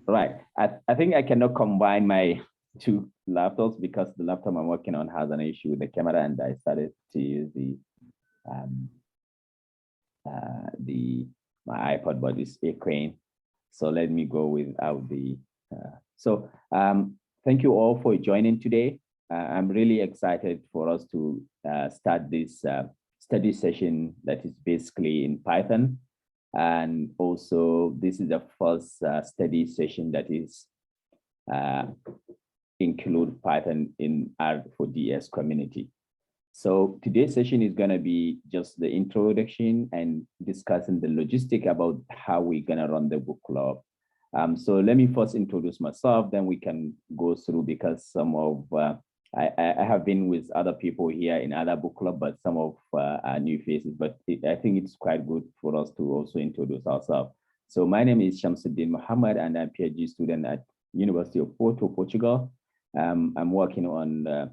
Right. I think I cannot combine my two laptops because the laptop I'm working on has an issue with the camera, and I started to use um, my iPod, but it's a crane. So let me go without the. Thank you all for joining today. I'm really excited for us to start this study session that is basically in Python. And also, this is the first study session that is include Python in R4DS community. So today's session is going to be just the introduction and discussing the logistic about how we're going to run the book club. So let me first introduce myself, then we can go through, because some of I have been with other people here in other book club, but some of are new faces. But I think it's quite good for us to also introduce ourselves. So my name is Shamsuddeen Muhammad, and I'm a PhD student at University of Porto, Portugal. I'm working on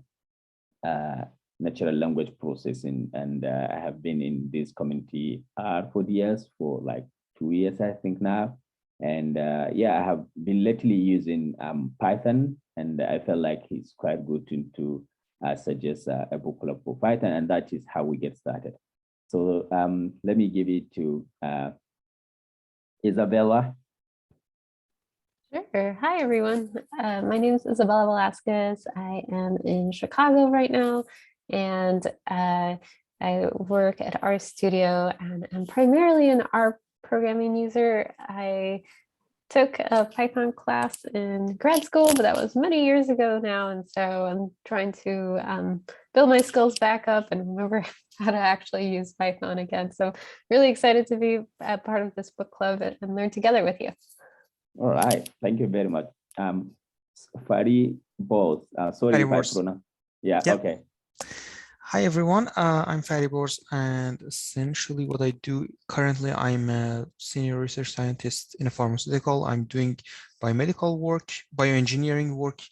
natural language processing, and I have been in this community for years, for like 2 years, I think now. And yeah, I have been lately using Python, and I felt like it's quite good to suggest a book club for Python, and that is how we get started. So let me give it to Isabella. Sure. Hi, everyone. My name is Isabella Velasquez. I am in Chicago right now, and I work at RStudio, and I'm primarily an R programming user. I took a Python class in grad school, but that was many years ago now, and so I'm trying to build my skills back up and remember how to actually use Python again. So really excited to be a part of this book club and learn together with you. All right, thank you very much. Fari Bose, sorry if I pronounce. Yeah, yep. Okay. Hi everyone, I'm Fari Bose, and essentially what I do currently, I'm a senior research scientist in a pharmaceutical. I'm doing biomedical work, bioengineering work,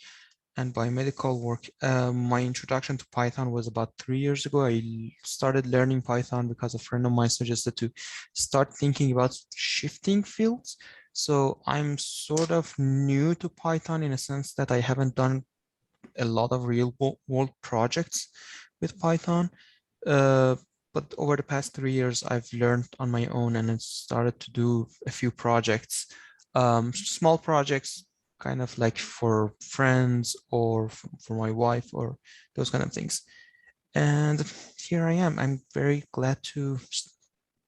and biomedical work. My introduction to Python was about 3 years ago. I started learning Python because a friend of mine suggested to start thinking about shifting fields. So I'm sort of new to Python in a sense that I haven't done a lot of real world projects with Python. But over the past 3 years, I've learned on my own and started to do a few projects, small projects, kind of like for friends or for my wife or those kind of things. And here I am. I'm very glad to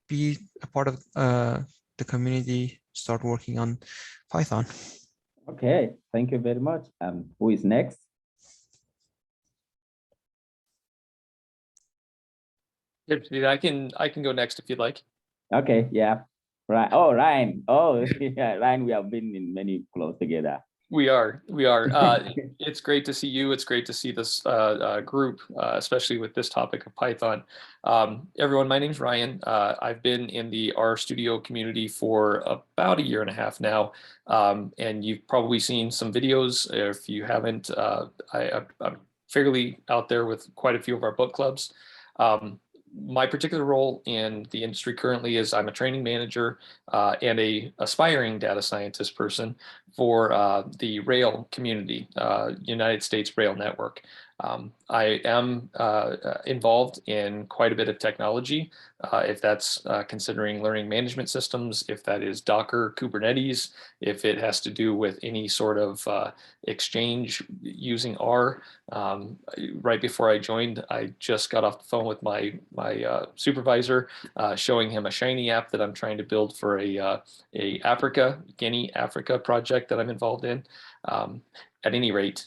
be a part of the community, start working on Python. Okay, thank you very much. Who is next? I can go next if you'd like. Okay, yeah. Right. Oh, Ryan. Oh, yeah, Ryan, we have been in many clubs together. We are. It's great to see you. It's great to see this group, especially with this topic of Python. Everyone, my name's Ryan. I've been in the RStudio community for about 1.5 years now, and you've probably seen some videos. If you haven't, I'm fairly out there with quite a few of our book clubs. My particular role in the industry currently is I'm a training manager and a aspiring data scientist person for the Rail community, United States Rail Network. I am involved in quite a bit of technology, if that's considering learning management systems, if that is Docker, Kubernetes, if it has to do with any sort of exchange using R. Right before I joined, I just got off the phone with my supervisor, showing him a Shiny app that I'm trying to build for a Guinea Africa project that I'm involved in. At any rate,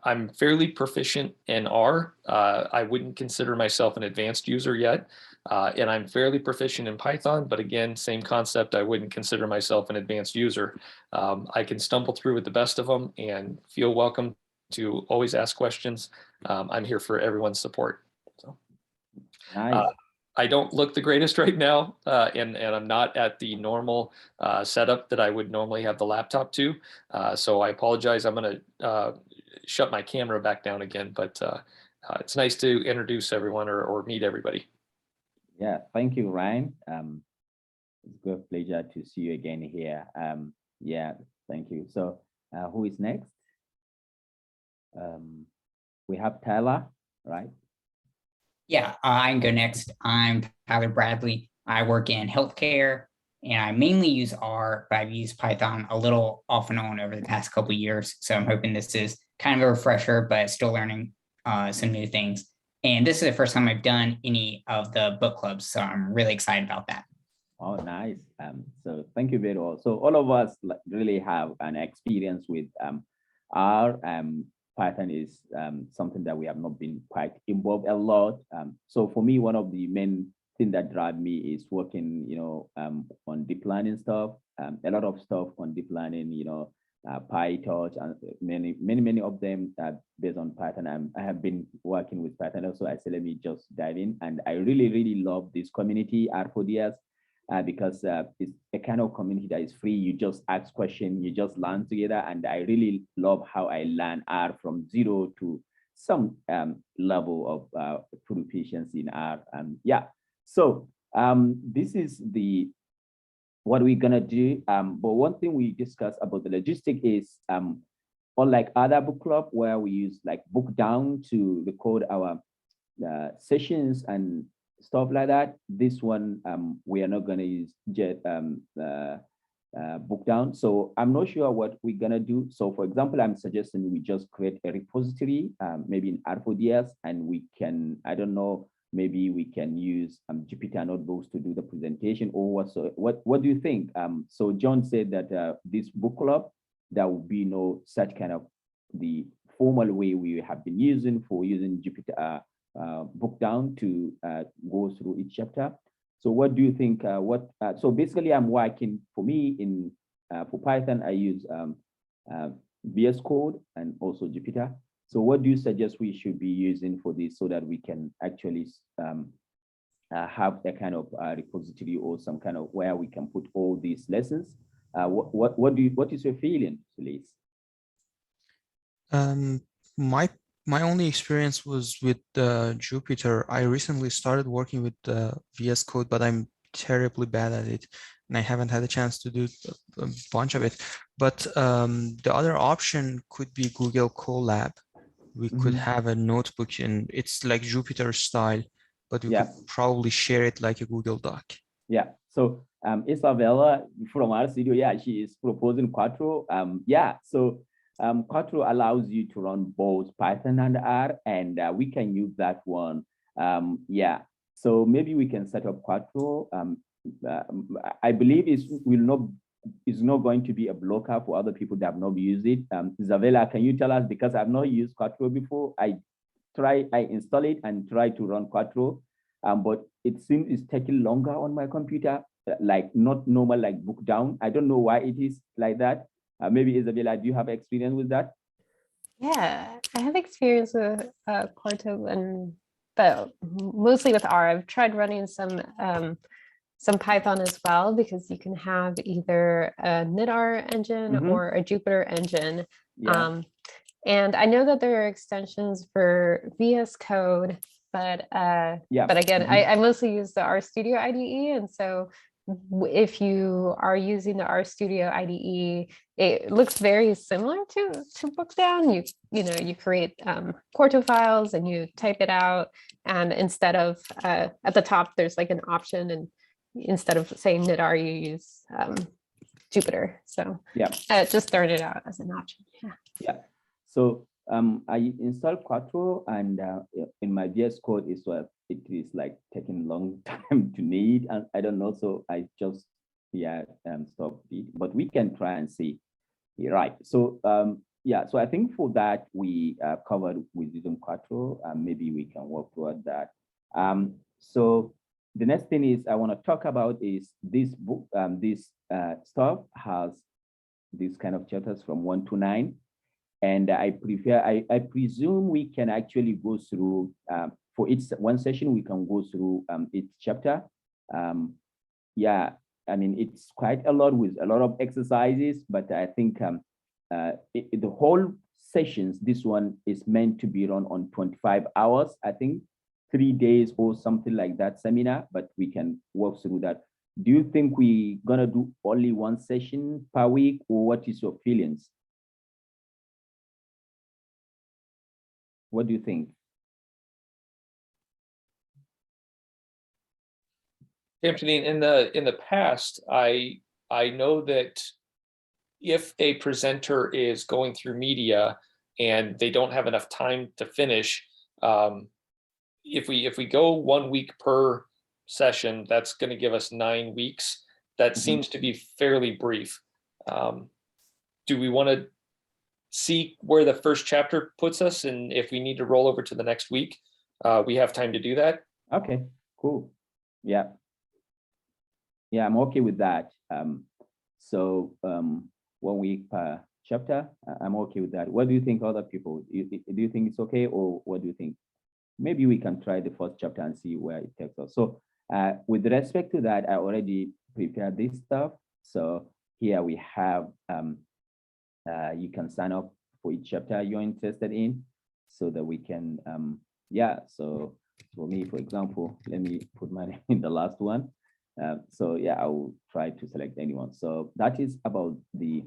I'm fairly proficient in R. I wouldn't consider myself an advanced user yet. And I'm fairly proficient in Python, but again, same concept, I wouldn't consider myself an advanced user. I can stumble through with the best of them and feel welcome to always ask questions. I'm here for everyone's support. So. Nice. I don't look the greatest right now, and I'm not at the normal setup that I would normally have the laptop to. So I apologize. I'm going to shut my camera back down again, but it's nice to introduce everyone or meet everybody. Yeah, thank you, Ryan. It's a good pleasure to see you again here. Yeah, Thank you. So who is next? We have Tyler, right? Yeah, I can go next. I'm Tyler Bradley. I work in healthcare, and I mainly use R, but I've used Python a little off and on over the past couple of years. So I'm hoping this is kind of a refresher, but still learning some new things. And this is the first time I've done any of the book clubs, so I'm really excited about that. Oh, nice. So thank you very much. So all of us really have an experience with R. Python is something that we have not been quite involved a lot. So for me, one of the main things that drive me is working, on deep learning stuff. A lot of stuff on deep learning, PyTorch, and many of them are based on Python. I have been working with Python also. I said, let me just dive in, and I really love this community R4DS. Because it's a kind of community that is free. You just ask questions, you just learn together. And I really love how I learn R from zero to some level of proficiency in R. Yeah, so this is what we're gonna do. But one thing we discussed about the logistic is, unlike other book club where we use like book down to record our sessions and stuff like that, this one we are not going to use jet book down. So I'm not sure what we're going to do. So for example, I'm suggesting we just create a repository, maybe in R4DS, and we can, I don't know, maybe we can use Jupyter notebooks to do the presentation, or what. So what do you think? So John said that this book club, there will be no such kind of the formal way we have been using for using Jupyter book down to go through each chapter. So what do you think? So basically, I'm working, for me, in for Python, I use VS Code and also Jupyter. So what do you suggest we should be using for this, so that we can actually have a kind of repository or some kind of where we can put all these lessons? What is your feeling, please? My only experience was with Jupyter. I recently started working with VS Code, but I'm terribly bad at it, and I haven't had a chance to do a bunch of it. But the other option could be Google Colab. We could have a notebook, and it's like Jupyter style, but we could probably share it like a Google Doc. Yeah. So Isabella from our studio, yeah, she is proposing Quattro. Yeah. So Quattro allows you to run both Python and R, and we can use that one. Yeah, so maybe we can set up Quattro. I believe it's not going to be a blocker for other people that have not used it. Isabella, can you tell us, because I've not used Quattro before? I install it and try to run Quattro, but it seems it's taking longer on my computer, like not normal, like book down. I don't know why it is like that. Maybe Isabella, do you have experience with that? Yeah, I have experience with Quarto, but mostly with R. I've tried running some Python as well, because you can have either a knitr engine or a Jupyter engine. Yeah. And I know that there are extensions for VS Code, but again, I mostly use the RStudio IDE, and so if you are using the RStudio IDE, it looks very similar to Bookdown. You create Quarto files and you type it out, and instead of at the top there's like an option, and instead of saying knitr you use Jupyter. So just start it out as an option. Yeah. So I installed Quattro, and in my VS Code it is like taking long time to need, and I don't know, so I just stopped it. But we can try and see. Right. So so I think for that we covered with using Quattro. Maybe we can work toward that. So the next thing is I want to talk about is this book. This stuff has these kind of chapters from 1 to 9. And I presume we can actually go through, for each one session, we can go through each chapter. Yeah, I mean, it's quite a lot with a lot of exercises, but I think the whole sessions, this one is meant to be run on 25 hours, I think 3 days or something like that seminar, but we can work through that. do you think we're gonna do only one session per week, or what is your feelings? What do you think? Shamsuddeen, in the past, I know that if a presenter is going through media and they don't have enough time to finish, if we go 1 week per session, that's going to give us 9 weeks. That seems to be fairly brief. Do we want to see where the first chapter puts us, and if we need to roll over to the next week, we have time to do that? Okay, cool. Yeah. Yeah, I'm okay with that. So 1 week per chapter, I'm okay with that. What do you think, other people? Do you think it's okay, or what do you think? Maybe we can try the first chapter and see where it takes us. So with respect to that, I already prepared this stuff. So here we have, you can sign up for each chapter you're interested in, so that we can, yeah, so for me, for example, let me put my name in the last one. So yeah, I will try to select anyone. So that is about the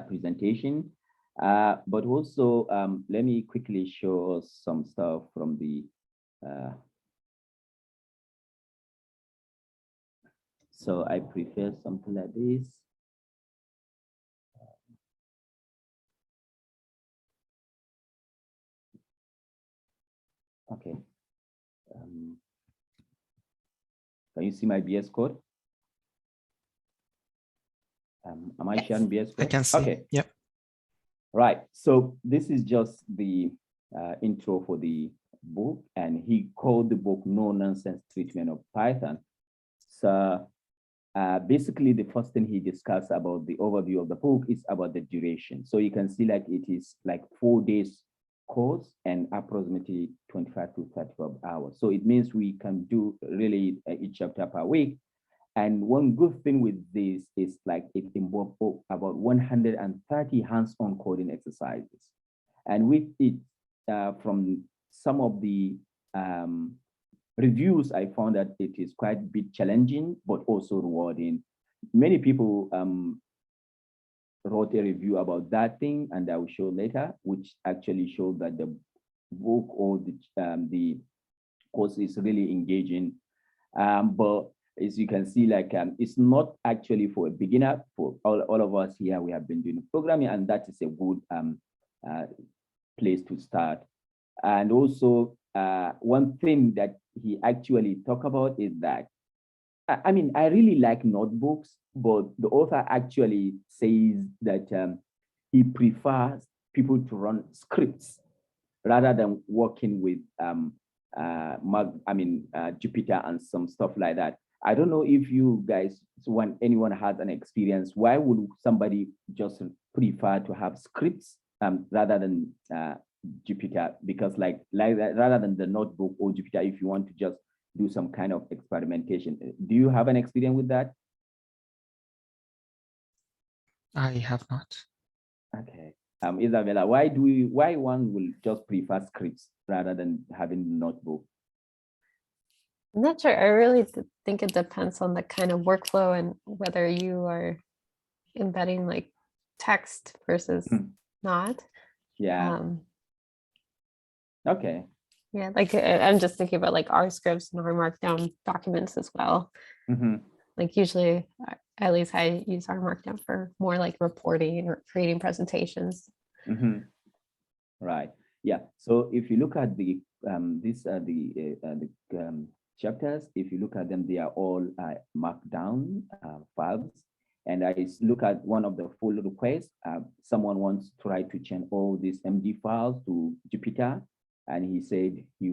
presentation. But also, let me quickly show us some stuff from the, so I prefer something like this. Okay. Can you see my BS code? Am I sharing BS code? I can see. Okay. Yep. Right. So this is just the intro for the book, and he called the book No Nonsense Treatment of Python. So basically, the first thing he discussed about the overview of the book is about the duration. So you can see like it is like 4 days course and approximately 25 to 35 hours. So it means we can do really each chapter per week. And one good thing with this is like it involves about 130 hands-on coding exercises. And with it, from some of the reviews, I found that it is quite a bit challenging, but also rewarding. Many people wrote a review about that thing, and I will show later, which actually showed that the book or the course is really engaging. But as you can see, like it's not actually for a beginner. For all of us here, we have been doing programming, and that is a good place to start. And also, one thing that he actually talked about is that, I mean, I really like notebooks, but the author actually says that he prefers people to run scripts rather than working with Jupyter and some stuff like that. I don't know if you guys, when anyone has an experience, why would somebody just prefer to have scripts rather than Jupyter? Because like rather than the notebook or Jupyter, if you want to just do some kind of experimentation. Do you have an experience with that? I have not. Okay. Isabella, why one will just prefer scripts rather than having the notebook? I'm not sure. I really think it depends on the kind of workflow and whether you are embedding like text versus not. Yeah. Okay. Yeah, like I'm just thinking about like our scripts and our markdown documents as well. Like usually, at least I use our markdown for more like reporting or creating presentations. Right. Yeah. So if you look at the these are the chapters. If you look at them, they are all markdown files. And I look at one of the pull requests. Someone wants to try to change all these MD files to Jupyter, and he said he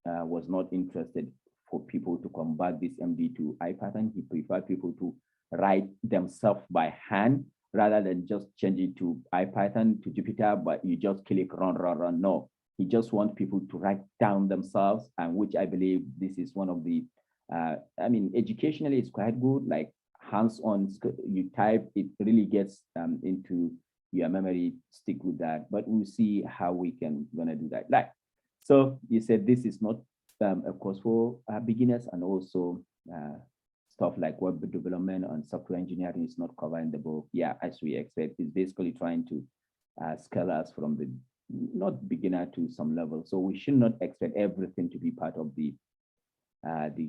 was not interested for people to convert this MD to IPython. He preferred people to write themselves by hand rather than just change it to IPython to Jupyter, but you just click run. No, he just wants people to write down themselves, and which I believe this is one of the, I mean, educationally it's quite good, like hands-on, you type, it really gets into your memory, stick with that, but we'll see how we can gonna do that. Like, so you said this is not a course for beginners, and also stuff like web development and software engineering is not covered in the book. Yeah, as we expect, it's basically trying to scale us from the not beginner to some level. So we should not expect everything to be part of the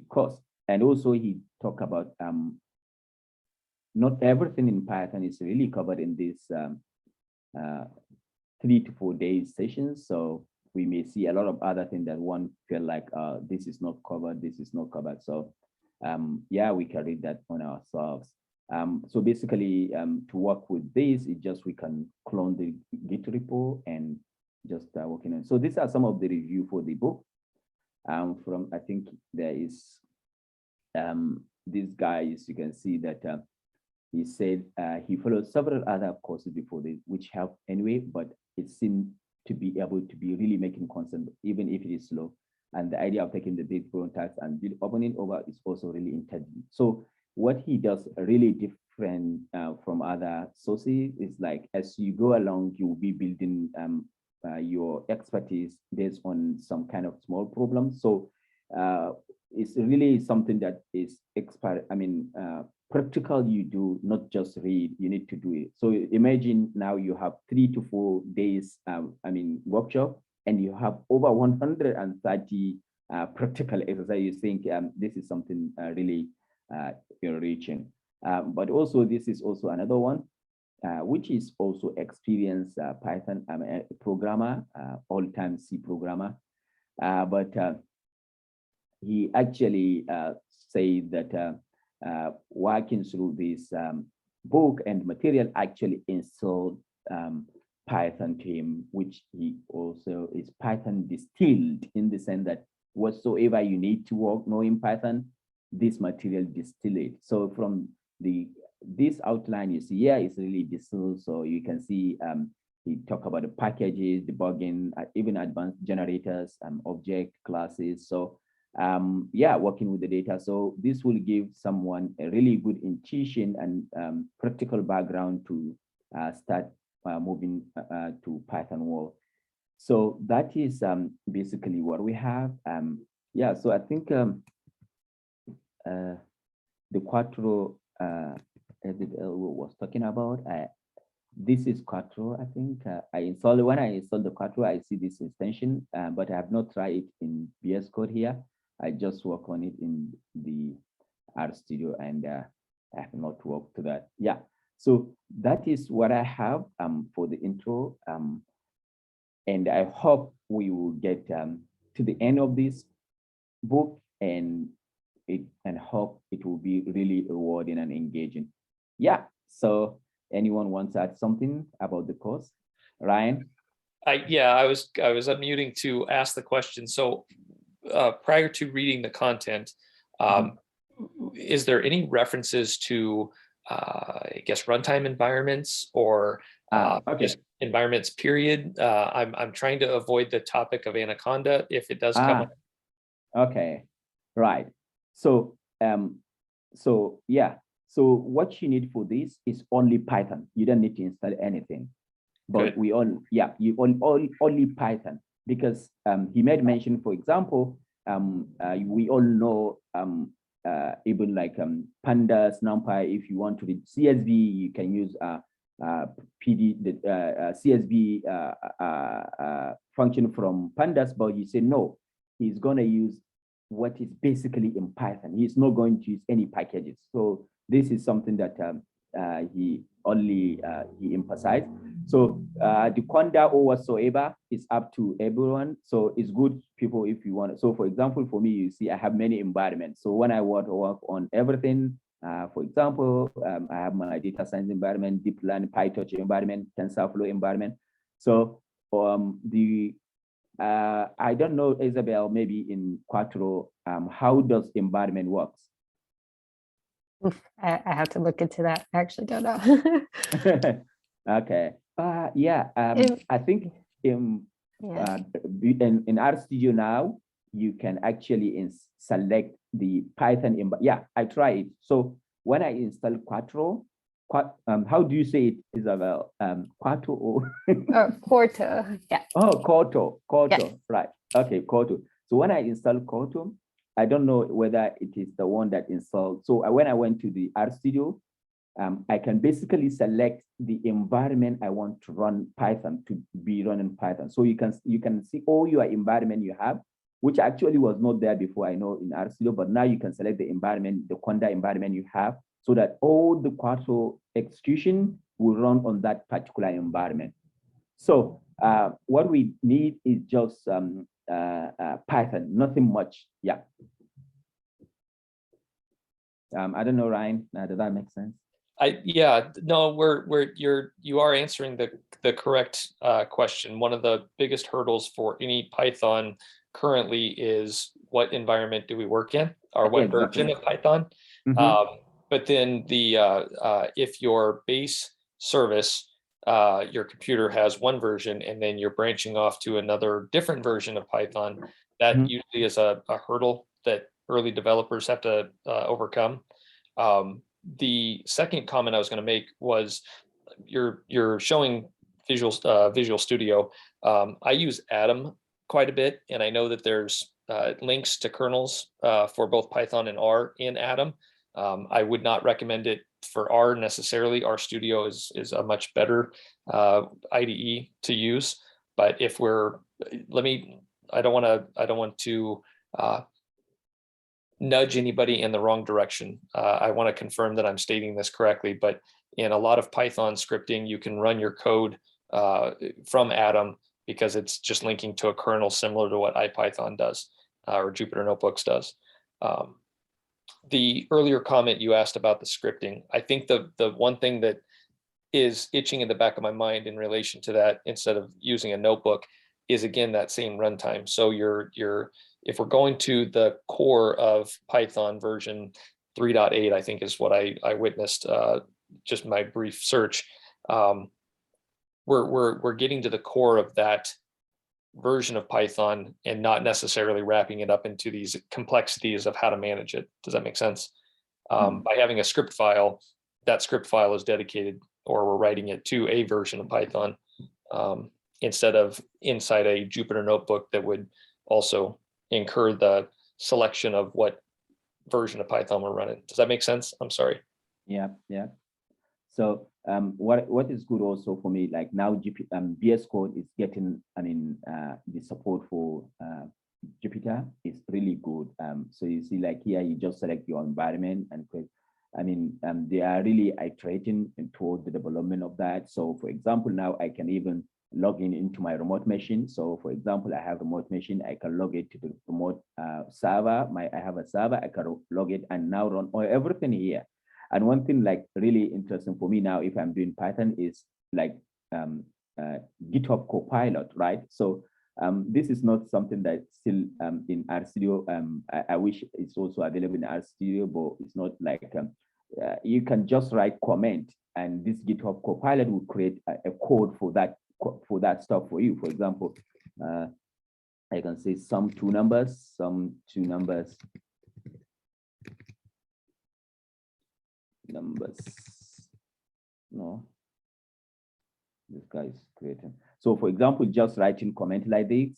course. And also he talked about not everything in Python is really covered in this 3 to 4 days sessions. So we may see a lot of other things that one feel like this is not covered, this is not covered. So yeah, we can read that on ourselves. So basically, to work with this, it just we can clone the Git repo and just working on. So these are some of the review for the book. From I think there is this guy, as you can see that he said he followed several other courses before this, which helped anyway, but it seemed to be able to be really making consent, even if it is slow. And the idea of taking the big brown tax and opening over is also really intelligent. So what he does really different from other sources is like, as you go along, you will be building your expertise based on some kind of small problems. So it's really something that is practical. You do not just read, you need to do it. So imagine now you have 3 to 4 days, workshop, and you have over 130 practical exercises. You think this is something really enriching. But also this is also another one, which is also experienced Python programmer, all-time C programmer. But he actually said that working through this book and material actually installed Python to him, which he also is Python distilled, in the sense that whatsoever you need to work knowing Python, this material distill it. So from this outline you see here is really distilled. So you can see he talk about the packages, debugging, even advanced generators, object classes. So yeah, working with the data. So this will give someone a really good intuition and practical background to start moving to Python world. So that is basically what we have. Yeah, so I think the Quattro was talking about, this is Quattro. I think when I installed the Quattro, I see this extension, but I have not tried it in VS Code here. I just work on it in the R Studio, and I have not worked to that. Yeah, so that is what I have for the intro. And I hope we will get to the end of this book, and hope it will be really rewarding and engaging. Yeah, so anyone wants to add something about the course? Ryan? Yeah, I was unmuting to ask the question. So prior to reading the content, is there any references to, I guess, runtime environments or just environments, period? I'm trying to avoid the topic of Anaconda if it does come up. Okay, right. So, yeah. So what you need for this is only Python. You don't need to install anything. But good. Only Python, because he made mention, for example, we all know even like pandas, numpy. If you want to read CSV, you can use CSV function from pandas. But he said no, he's gonna use what is basically in Python. He's not going to use any packages. So this is something that he emphasized. So the Conda or whatsoever is up to everyone. So it's good, people, if you want. So for example, for me, you see, I have many environments. So when I want to work on everything, for example, I have my data science environment, deep learning, PyTorch environment, TensorFlow environment. So I don't know, Isabel, maybe in Quattro, how does environment works? I have to look into that. I actually don't know. Okay. Yeah. I think in RStudio now, you can actually select the Python. Yeah, I tried it. So when I install Quattro, how do you say it, Isabel? Quattro or Quarto. Yeah. Oh, Quarto. Yes. Right. Okay, Quarto. So when I install Quarto, I don't know whether it is the one that installed. So when I went to the RStudio, I can basically select the environment I want to run Python to be running Python. So you can see all your environment you have, which actually was not there before, I know, in RStudio, but now you can select the environment, the Conda environment you have, so that all the Quarto execution will run on that particular environment. So what we need is just Python, nothing much. Yeah. I don't know, Ryan, does that make sense? Yeah, no, you are answering the correct question. One of the biggest hurdles for any Python currently is what environment do we work in, or what version of Python. But then if your base service, your computer has one version and then you're branching off to another different version of Python, that usually is a hurdle that early developers have to overcome. The second comment I was going to make was you're showing Visual Studio. I use Atom quite a bit, and I know that there's links to kernels for both Python and R in Atom. I would not recommend it for R necessarily. RStudio is a much better IDE to use. But if I don't want to nudge anybody in the wrong direction. I want to confirm that I'm stating this correctly, but in a lot of Python scripting, you can run your code from Atom because it's just linking to a kernel similar to what IPython does or Jupyter Notebooks does. The earlier comment you asked about the scripting, I think the one thing that is itching in the back of my mind in relation to that, instead of using a notebook, is again that same runtime. So if we're going to the core of Python version 3.8, I think is what I witnessed just my brief search. We're getting to the core of that version of Python and not necessarily wrapping it up into these complexities of how to manage it. Does that make sense? By having a script file, that script file is dedicated, or we're writing it to a version of Python instead of inside a Jupyter Notebook that would also incur the selection of what version of Python we're running. Does that make sense? I'm sorry. Yeah. So what is good also for me, like now VS Code is getting, the support for Jupyter is really good. So you see, like here, you just select your environment and they are really iterating toward the development of that. So for example, now I can even log into my remote machine. So for example, I have a remote machine, I can log it to the remote server. I have a server, I can log it and now run everything here. And one thing like really interesting for me now, if I'm doing Python, is like GitHub Copilot, right? So this is not something that's still in RStudio. I wish it's also available in RStudio, but it's not like you can just write comment and this GitHub Copilot will create a code for that stuff for you. For example, I can say some two numbers. No, this guy is creating. So for example, just writing comment like this.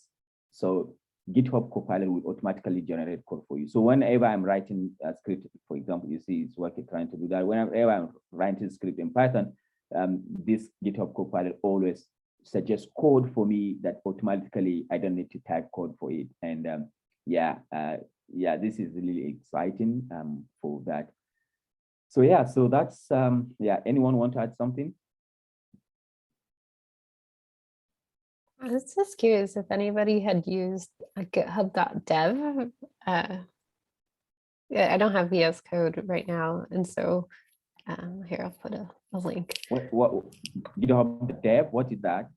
So GitHub Copilot will automatically generate code for you. So whenever I'm writing a script, for example, you see it's working trying to do that. Whenever I'm writing a script in Python, this GitHub Copilot always suggests code for me that automatically I don't need to type code for it. And this is really exciting for that. So yeah, so that's anyone want to add something? I was just curious if anybody had used a github.dev. I don't have VS Code right now, and so here I'll put a link. What GitHub.dev? What is that?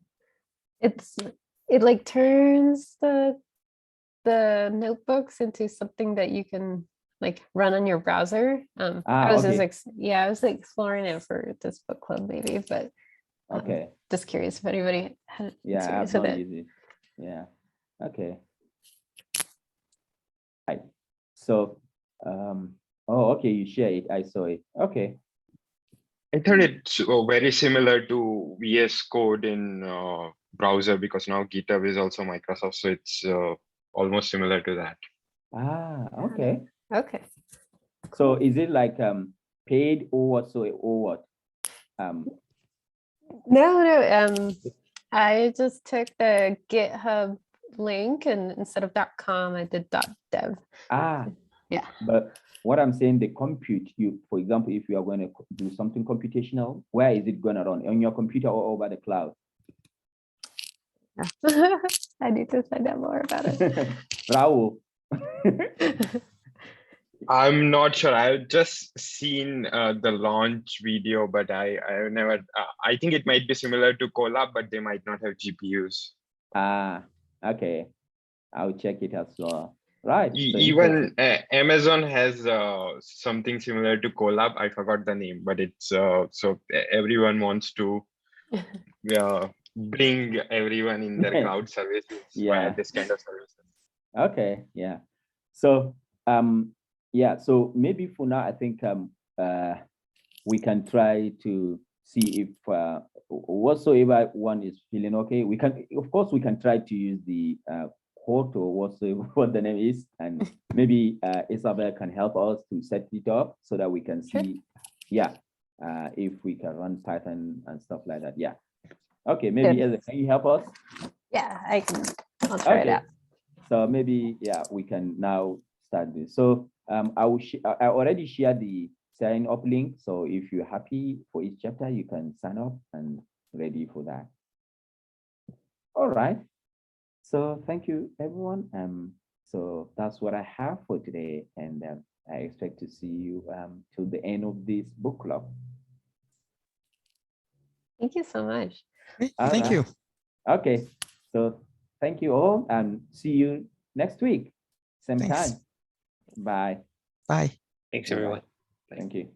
It like turns the notebooks into something that you can like run on your browser. I was just exploring it for this book club maybe, but okay. Just curious if anybody had experience with it. Yeah. Okay. Right. So okay, you share it. I saw it. Okay. I thought it's very similar to VS Code in browser, because now GitHub is also Microsoft, so it's almost similar to that. Ah, okay. Okay. So is it like paid or what? So or what? No. I just took the GitHub link and instead of .com, I did .dev. Ah, Yeah. but what I'm saying, the compute, for example, if you are going to do something computational, where is it going to run? On your computer or over the cloud? I need to find out more about it. Bravo. I'm not sure. I've just seen the launch video, but I never. I think it might be similar to Colab, but they might not have GPUs. Ah, okay. I'll check it as well. Right. So Even Amazon has something similar to Colab. I forgot the name, but it's so everyone wants to bring everyone in their cloud services via this kind of services. Okay, yeah. So yeah, so maybe for now, I think we can try to see if whatsoever one is feeling okay. We can, of course, we can try to use the Cohort or whatsoever what the name is, and maybe Isabel can help us to set it up so that we can see, if we can run Python and stuff like that. Yeah. Okay, maybe Ezra, can you help us? Yeah, I can. I'll try it out. So maybe we can now start this. So I already shared the sign up link. So if you're happy for each chapter, you can sign up and ready for that. All right. So thank you, everyone. So that's what I have for today, and I expect to see you till the end of this book club. Thank you so much. Thank you. Okay. So thank you all, and see you next week, same time. Bye. Bye. Thanks, everyone. Thank you.